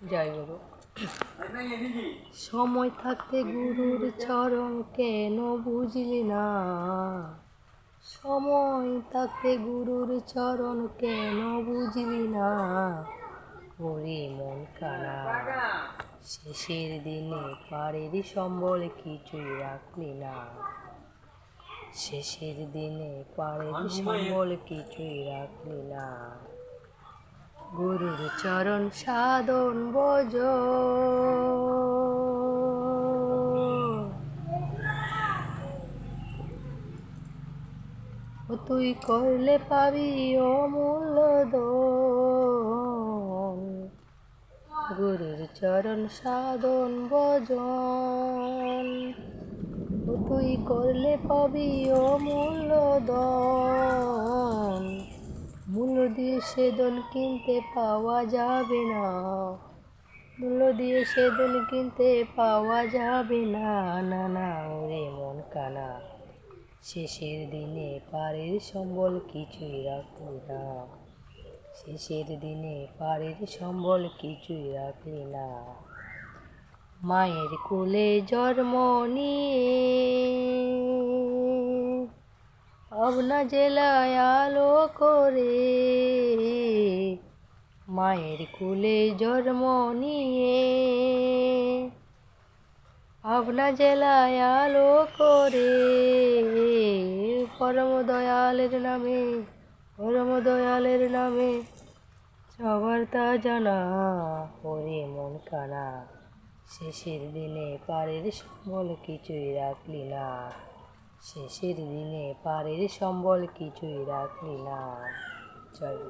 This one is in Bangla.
জয় গুরু। সময় থাকতে গুরুর চরণ কেন বুঝলি না? সময় থাকতে গুরুর চরণ কেন বুঝলি না? ওরে মন কানা, শেষের দিনে পাড়ের সম্বল কিছুই রাখলি না। শেষের দিনে পাড়ের সম্বল কিছুই রাখলি না। গুরুর চরণ সাধন ভজ, তুই করলে পাবি অমূল্য ধন। গুরুর চরণ সাধন ভজন, তুই করলে পাবি অমূল্য ধন। মূল্য দিয়ে সে ধন কিনতে পাওয়া যাবে না, মূল্য দিয়ে সে ধন কিনতে পাওয়া যাবে না। না না ওরে মন কানা, শেষের দিনে পাড়ের সম্বল কিছুই রাখলি না। শেষের দিনে পাড়ের সম্বল কিছুই রাখলি না। মায়ের কোলে জন্ম নিয়ে পাবনা জেলায় আলো করে, মায়ের কোলে জন্ম নিয়ে পাবনা জেলায় আলো করে, পরম দয়ালের নামে, পরম দয়ালের নামে সবার তা জানা। ওরে মন কানা, শেষের দিনে পাড়ের সম্বল কিছুই রাখলি না। শেষের দিনে পাড়ের সম্বল কিছুই রাখলি না। জয়।